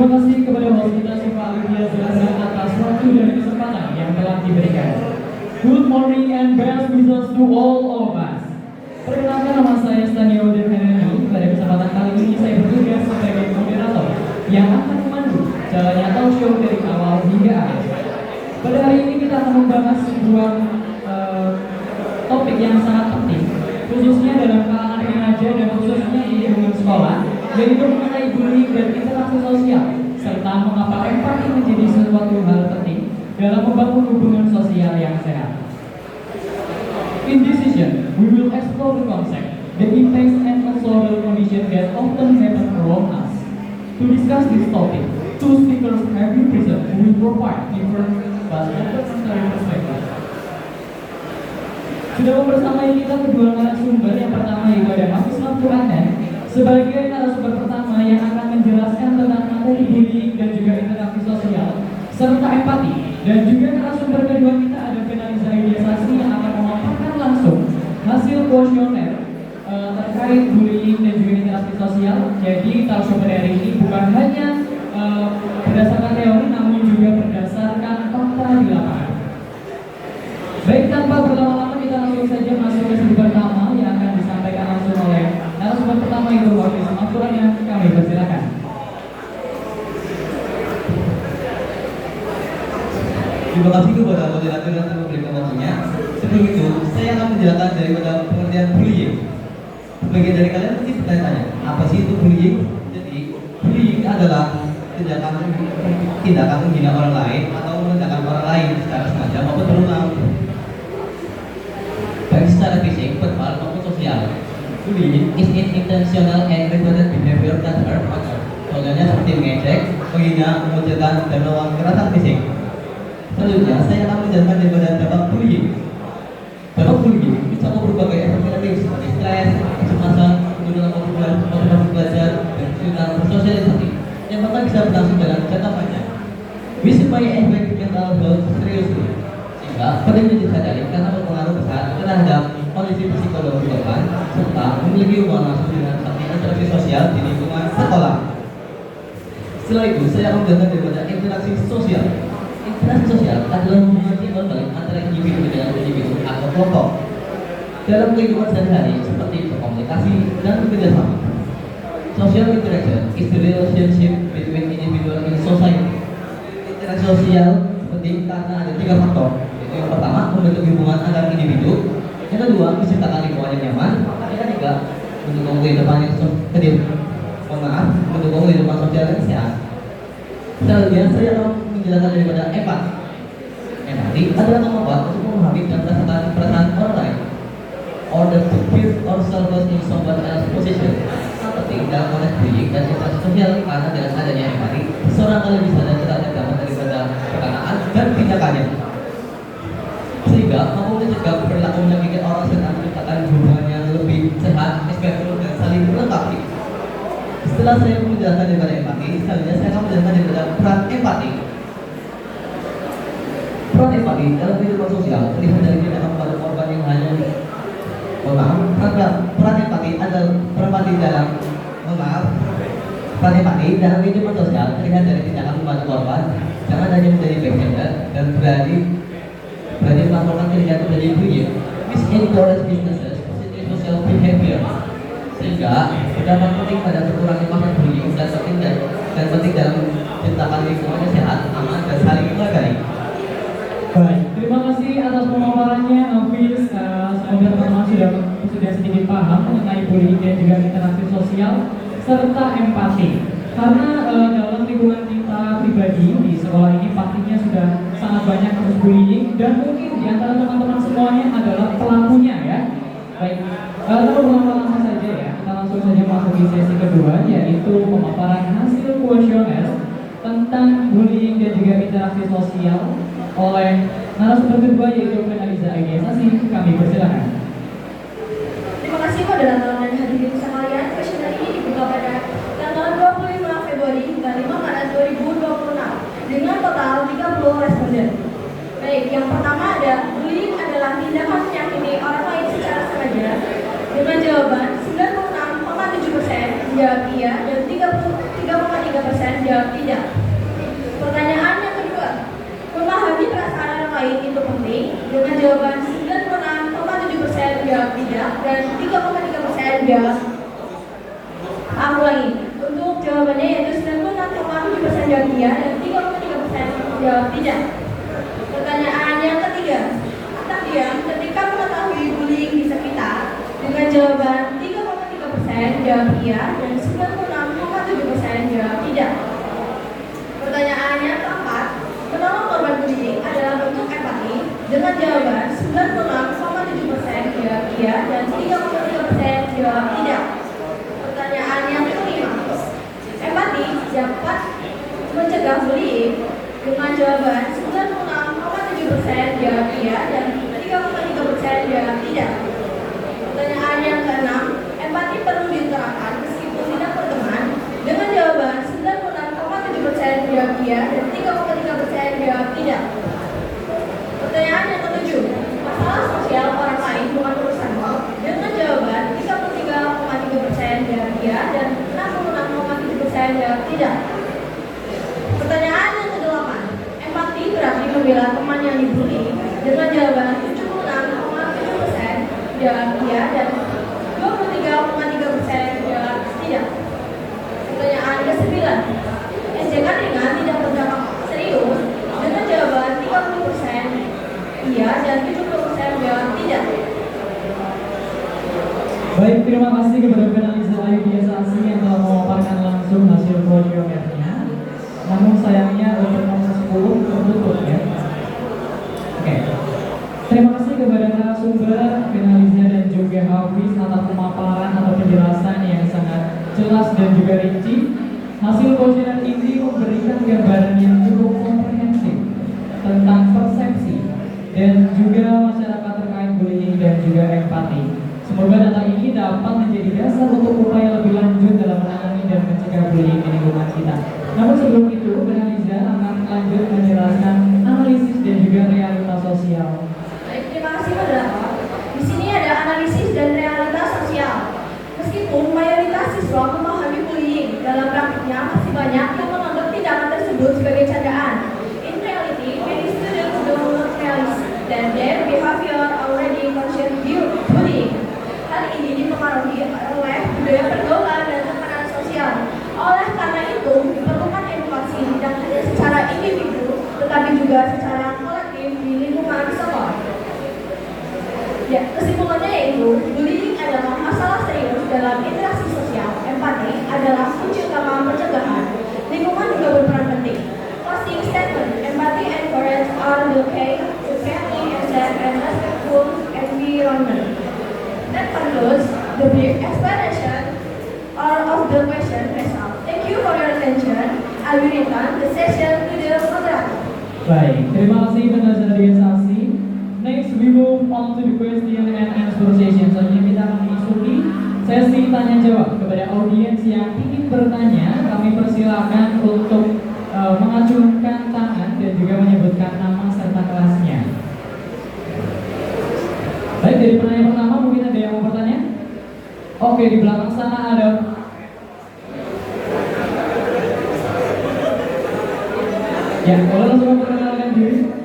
Terima kasih kepada host kita Syifa Lydia Zahra atas waktu dan kesempatan yang telah diberikan. Good morning and best wishes to all of us. Perkenalkan, nama saya Stanio Derhanani. Pada kesempatan kali ini saya bertugas sebagai moderator yang akan memandu jalannya talk show dari awal hingga akhir. Pada hari ini kita akan membahas sebuah topik yang sangat penting, khususnya dalam kalangan remaja dan khususnya di lingkungan sekolah, yaitu mengenai bullying dan interaksi sosial, serta mengapa empati menjadi sesuatu hal penting dalam membangun hubungan sosial yang sehat. In this session, we will explore the concept, the impacts and social conditions that often happen around us. To discuss this topic, two speakers have been present who will provide different but complementary perspectives. Sudah bersama kita kedua narasumber. Yang pertama yaitu ada Hafiz Naftur Anan sebagai narasumber pertama yang akan menjelaskan tentang materi bullying dan juga interaksi sosial serta empati. Dan juga narasumber kedua kita ada Fenaliza Idiasasi yang akan memaparkan langsung hasil kuesioner terkait bullying dan juga interaksi sosial. Jadi narasumber hari ini bukan hanya berdasarkan teori namun juga berdasarkan fakta di lapangan. Baik, tanpa berlama-lama kita langsung saja masuk ke sesi pertama yang akan disampaikan langsung oleh narasumber pertama itu Hafiz Naftur Anan. Kami persilakan. Terima kasih kepada moderator yang telah memberikan waktunya. Sebelum itu, saya akan menjelaskan daripada pengertian bullying. Sebagian dari kalian mungkin bertanya, apa sih itu bullying? Jadi, bullying adalah tindakan menghina orang lain atau merendahkan orang lain secara sengaja maupun berulang, baik secara fisik, verbal maupun sosial. Bullying is intentional and repeated behavior that hurt others. Contohnya seperti mengejek, menghina, mengucilkan, dan melakukan kekerasan fisik. Selanjutnya, saya akan menjelaskan daripada dampak bullying. Dampak bullying bisa berbagai efek negatif seperti stres, kecemasan, penurunan motivasi belajar, dan kesulitan bersosialisasi yang bahkan bisa berlangsung dalam jangka panjang. Bisa punya efek mental health serius, sehingga penting disadari karena berpengaruh besar terhadap kondisi psikologi korban serta memiliki hubungan langsung dengan interaksi sosial di lingkungan sekolah. Setelah itu, saya akan menjelaskan daripada interaksi sosial. Interaksi sosial adalah hubungan timbal balik antara individu dengan individu atau kelompok dalam kehidupan sehari-hari seperti berkomunikasi dan bekerjasama. Social interaction is the relationship between individual in society. Interaksi sosial penting karena ada tiga faktor. Yaitu yang pertama, membentuk hubungan antar individu. Yang kedua, menciptakan lingkungan yang nyaman. Yang ketiga, mendukung kehidupan sosial yang sehat. Selanjutnya, saya akan menjelaskan daripada empati. Empati adalah kemampuan untuk memahami dan merasakan perasaan orang lain. Order to put ourselves in someone else's position. Penting dalam konteks bullying dan interaksi sosial karena dengan adanya empati, seorang akan lebih sadar terhadap dampak daripada perkataan dan tindakannya, sehingga mampu mencegah perilaku menyakitkan orang serta menciptakan hubungan yang lebih sehat, respektful dan saling melengkapi. Setelah saya menjelaskan daripada empati, selanjutnya saya akan menjelaskan daripada peran empati. Peran empati dalam kehidupan sosial terlihat dari tindakan kepada korban yang hanya peran empati dalam kehidupan sosial terlihat dari tindakan membantu korban, jangan hanya menjadi backhander dan berani melakukan tindakan menjadi bullying. This encourages businesses positive social behavior, sehingga berdampak penting pada mengurangi masalah bullying dan penting dalam menciptakan lingkungan yang sehat, aman dan saling menghargai. Baik, terima kasih atas pemaparannya Hafiz. Semoga teman-teman sudah sedikit paham mengenai bullying dan juga interaksi sosial serta empati. Karena dalam lingkungan kita pribadi di sekolah ini pastinya sudah sangat banyak kasus bullying dan mungkin di antara teman-teman semuanya adalah pelakunya ya. Baik, tanpa berlama-lama saja ya, kita langsung saja masuk di sesi kedua, yaitu pemaparan hasil kuesioner tentang bullying dan juga interaksi sosial oleh narasumber kedua yaitu Fenaliza Idiasasi. Kami persilakan. Terima kasih moderator dan hadirin sekalian. Kuesioner ini dibuka pada tanggal 25 Februari hingga 5 Maret 2026 dengan total 30 responden. Baik, yang pertama ada bullying adalah tindakan menyakiti orang lain secara sengaja dengan jawaban 96,7% menjawab iya dan 33,3% 3,3% jawab tidak. Pertanyaan yang kedua, memahami perasaan orang lain itu penting dengan jawaban 96,7% jawab tidak dan 3,3% jawab. Aku ulangi, untuk jawabannya yaitu 96,7% jawab iya dan 3,3% jawab tidak. Pertanyaan yang ketiga, tak diam ketika mengetahui bullying di sekitar dengan jawaban 3,3% jawab iya dan 96,7% jawab tidak. Pertanyaan yang keempat, menolong korban bullying adalah bentuk empati dengan jawaban 96,7% jawab iya dan 3,3% jawab tidak. Pertanyaan yang kelima, empati dapat mencegah bullying dengan jawaban 96,7% jawab iya dan 3,3% jawab tidak. Pertanyaan yang keenam, empati perlu diutarakan meskipun tidak berteman dengan jawaban 96,7% jawab iya dan 3,3% jawab tidak. Pertanyaan yang ketujuh, masalah sosial orang lain bukan urusanmu dengan jawaban 33,3% jawab iya dan 66,7% jawab tidak. Pertanyaan yang kedelapan, empati berarti membela teman yang dibully dengan jawaban 76,7% jawab iya dan 23,3% jawab tidak. Pertanyaan ke-9, ejekan ringan tidak berdampak serius dengan jawaban 30% iya dan 70% jawab tidak. Baik, terima kasih kepada Penalisa Ayudhya Saksi yang telah memaparkan langsung hasil poliomernya. Namun sayangnya untuk nomor 10 tertutup ya. Oke. Terima kasih kepada narasumber, Penalisa dan juga Hafiz atas pemaparan atau penjelasan yang sangat jelas dan juga rinci. Hasil poliomer ini memberikan gambaran yang cukup komprehensif tentang persepsi dan juga masyarakat terkait bullying dan juga empati. Semoga data ini dapat menjadi dasar untuk upaya lebih lanjut dalam menangani dan mencegah bullying di lingkungan kita. Namun sebelum itu, Penalisa akan lanjut menjelaskan analisis dan juga realitas sosial. Baik, terima kasih moderator. Di sini ada analisis dan realitas sosial. Meskipun mayoritas siswa memahami bullying, dalam praktiknya masih banyak yang menganggap tindakan tersebut sebagai candaan. In reality, many students don't not realize that their behavior already contribute bullying. Hal ini dipengaruhi oleh budaya pergaulan dan tekanan sosial. Oleh karena itu, diperlukan edukasi tidak hanya secara individu, tetapi juga secara kolektif di lingkungan sekolah. Ya, kesimpulannya yaitu, bullying adalah masalah serius dalam interaksi sosial. Empati adalah kunci utama pencegahan. Lingkungan juga berperan penting. Closing statement, empathy and courage are the key to creating a safe and respectful environment. That concludes the brief explanation of the question result. Thank you for your attention. I will return the session to the moderator. Baik, terima kasih Penalisa Ayudhya Saksi. Next, we move on to the question and answer session. Selanjutnya kita akan memasuki sesi tanya jawab. Kepada audiens yang ingin bertanya, kami persilakan untuk mengacungkan tangan dan juga menyebutkan nama serta kelasnya. Baik, dari penanya pertama mungkin ada yang mau bertanya? Oke, di belakang sana ada. Ya, boleh langsung memperkenalkan diri.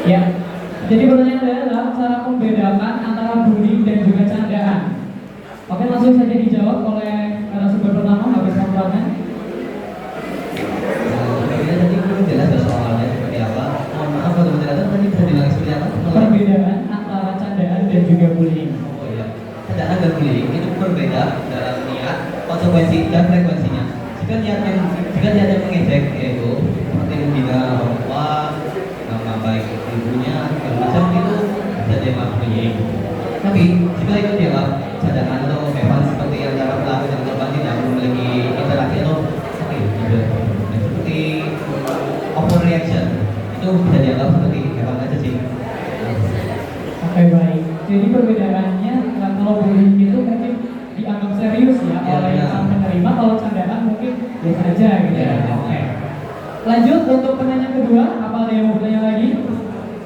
Ya, jadi pertanyaan adalah cara membedakan antara bullying dan juga candaan. Oke, langsung saja dijawab oleh narasumber pertama, Hafiz Maulana. Kira-kira tadi belum jelas ya soalnya seperti apa. Mohon maaf kalau penjelasan tadi bisa diulangi seperti apa? Perbedaan antara candaan dan juga bullying. Oh iya, candaan dan bullying itu berbeda dalam niat, konsekuensi dan frekuensinya. Jika niat yang mengejek yaitu seperti menghina orang tua, nama baik ibunya, segala macam itu bisa dianggap bullying. Tapi jika itu dianggap candaan atau hewan seperti antara pelaku dan korban tidak memiliki interaksi atau juga seperti jawab seperti hewan aja sih. Oke, baik. Jadi perbedaannya kalau bullying itu mungkin dianggap serius ya Ya, oleh benar. sang penerima, kalau candaan mungkin biasa aja gitu ya. Ya. Oke. Lanjut untuk penanya kedua, apa ada yang mau bertanya lagi?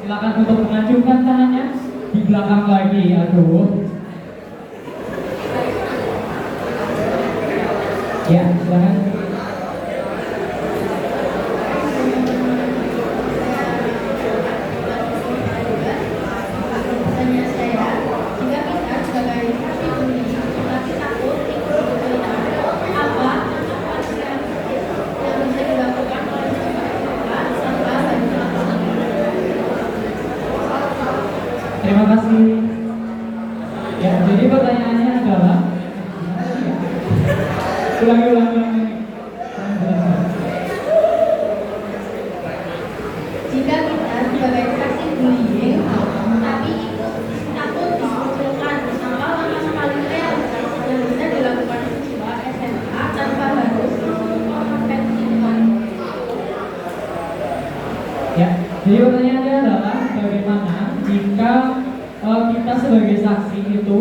Silakan untuk mengajukan tangannya di belakang lagi. Aduh. Ya, silakan. Pertanyaan saya, jika kita sebagai saksi bullying masih takut ikut bertindak, apa yang bisa dilakukan oleh masyarakat tanpa bantuan? Terima kasih. Ya, jadi pertanyaannya adalah ulangi. Jika kita sebagai saksi bullying tapi ikut takut dimunculkan apa langkah paling realistis yang bisa dilakukan siswa SMA tanpa harus kompetitif? Ya, jadi pertanyaannya adalah bagaimana jika kita sebagai saksi itu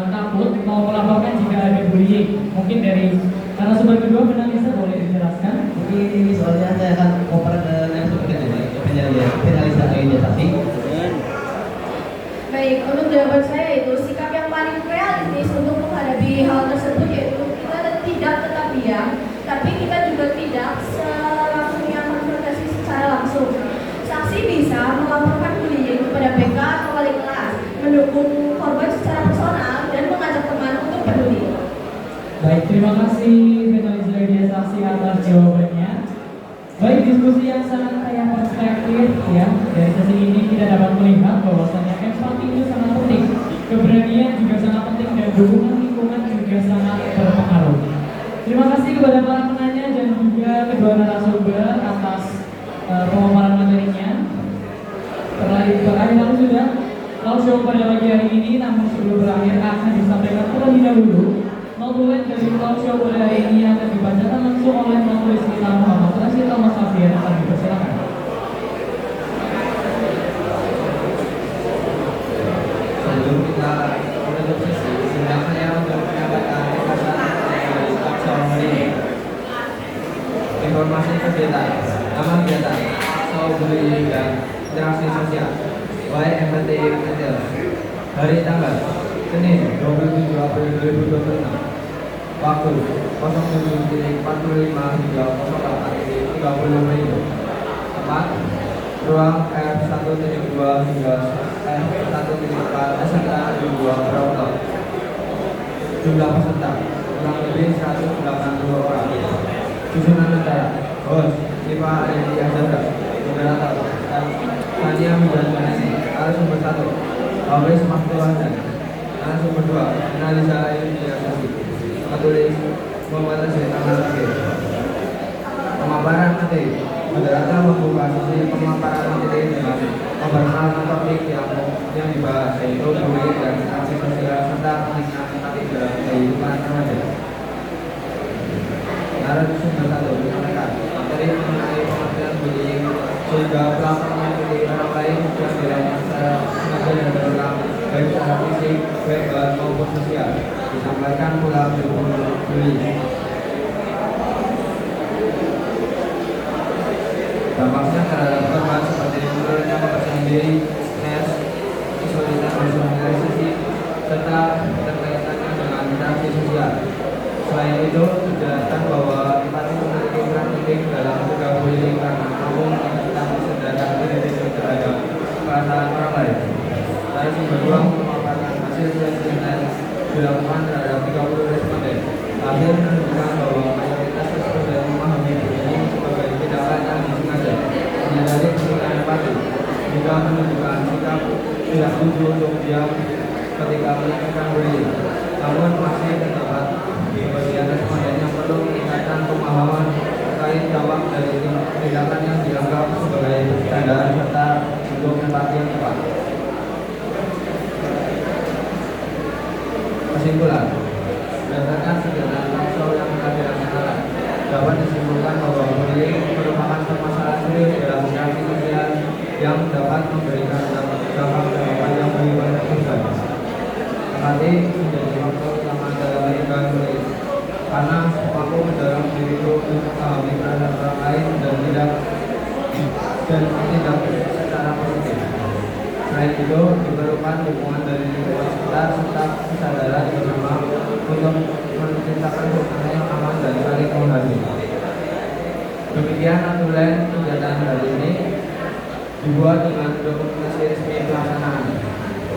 takut mau melaporkan jika ada bullying? Mungkin dari narasumber kedua, Benar Lisa, boleh dijelaskan? Mungkin ini soalnya saya akan oper ke narasumber kedua, penalisa organisasi. Baik, untuk jawaban saya itu sikap yang paling realistis untuk menghadapi hal tersebut yaitu kita tidak tetap diam, tapi kita juga tidak selangsungnya konfrontasi secara langsung. Saksi bisa melaporkan bullying kepada BK atau wali kelas, mendukung korban secara personal dan mengajak teman untuk peduli. Baik, terima kasih Benar Lisa saksi atas jawabannya. Baik, diskusi yang sangat kaya perspektif ya. Dari sesi ini kita dapat melihat bahwasannya empati itu sangat penting, keberanian juga sangat penting, dan dukungan lingkungan juga sangat berpengaruh. Terima kasih kepada para penanya dan juga kedua narasumber atas pemaparan materinya. Berakhir lalu sudah talk show pada pagi hari ini, namun sebelum berakhir akan disampaikan terlebih dahulu notulen dari talk show pada hari ini akan dibacakan langsung oleh notulis kita Muhammad Rashid Thomas Safian. Akan dipersilakan. Sebelum kita menutup sesi, izinkan saya untuk menyampaikan perasaan dari talk show hari ini. Informasi kegiatan, nama kegiatan, show bullying dan interaksi sosial, YMT Retail. Hari tanggal Senin 27 April 2026. Waktu 07.45 hingga 04.30 menit. Tempat ruang F1.2 hingga F1.4 SMK 2 Broto. Jumlah peserta kurang lebih 180 orang. Susunan acara: host Iva Edi Azhara, moderator Tania Wijantanesi, narasumber 1 Hafiz Mahfud Hasan, narasumber 2 Analisa Yudhiyasasi, penulis Muhammad Rashid Thomas Safian. Pemaparan materi: moderator membuka sesi pemaparan materi dengan memperkenalkan topik yang dibahas, yaitu bullying dan interaksi sosial serta pentingnya empati dalam kehidupan remaja. Narasumber 1 menyampaikan materi mengenai pengertian bullying sehingga pelapor mengikuti orang lain yang dilakukan secara sengaja dan berulang, baik secara fisik, verbal maupun sosial. Disampaikan pula bullying. Dampaknya terhadap korban seperti menurunnya kepercayaan diri, stres, kesulitan bersosialisasi, serta terkaitannya dengan interaksi sosial. Selain itu, dijelaskan bahwa empati memiliki peran penting dalam mencegah bullying karena mampu meningkatkan kesadaran diri terhadap perasaan orang lain. Saya berdua memaparkan hasil kajian dilakukan terhadap 30 responden. Hasil menunjukkan bahwa mayoritas responden memahami bullying sebagai tindakan yang disengaja, menyadari pentingnya empati, juga menunjukkan sikap tidak setuju untuk diam ketika menyampaikan bullying. Namun masih terdapat sebagian responden yang perlu meningkatkan pemahaman terkait dampak dari tindakan yang dianggap sebagai candaan serta bentuk empati yang tepat. Kesimpulan: berdasarkan kegiatan talk show yang telah dilaksanakan, dapat disimpulkan bahwa bullying merupakan permasalahan serius dalam interaksi sosial yang dapat memberikan dampak yang bagi banyak korban. Empati menjadi faktor utama dalam perubahan budaya karena mampu mendorong diriku untuk memahami keadaan orang lain dan tidak secara positif. Selain itu, diperlukan dukungan dari lingkungan sekitar serta kesadaran bersama untuk menciptakan suasana yang aman dan saling menghargai. Demikian aturan kegiatan hari ini dibuat dengan dokumentasi resmi pelaksanaan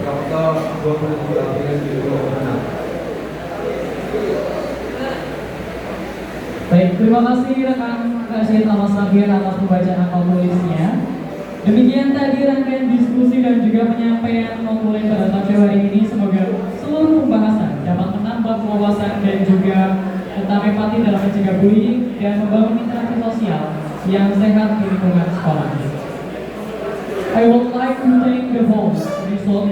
Sabtu 27 April 2026. Baik, terima kasih rekan Rashid Amas Sabir atas pembacaan konklusinya. Demikian tadi rangkaian diskusi dan juga penyampaian konklusi pada talkshow hari ini. Semoga seluruh pembahasan dapat menambah wawasan dan juga tentang empati dalam mencegah bullying dan membangun interaksi sosial yang sehat di lingkungan sekolah. I would like to thank the host, Result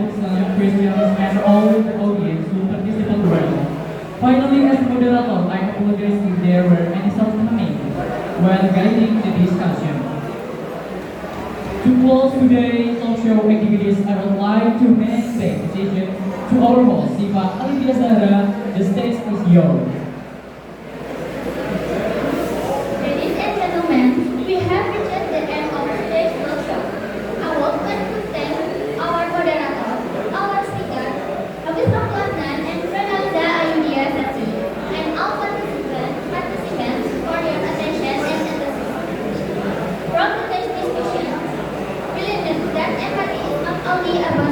Christians, and all the audience who participated well. Finally, as moderator, I apologize if there were any shortcomings while guiding the discussion. To close today's talk show activities, I would like to make the decision to our host, Siva Alivia Zahra. The stage is yours. Ladies and gentlemen, we have reached the end of today's talk show. I would like to thank our moderator, our speaker, Hafiz Rahman and Fernanda Ayudia Sati, and all participants for their attention and enthusiasm. From today's discussion, we learned that empathy is not only about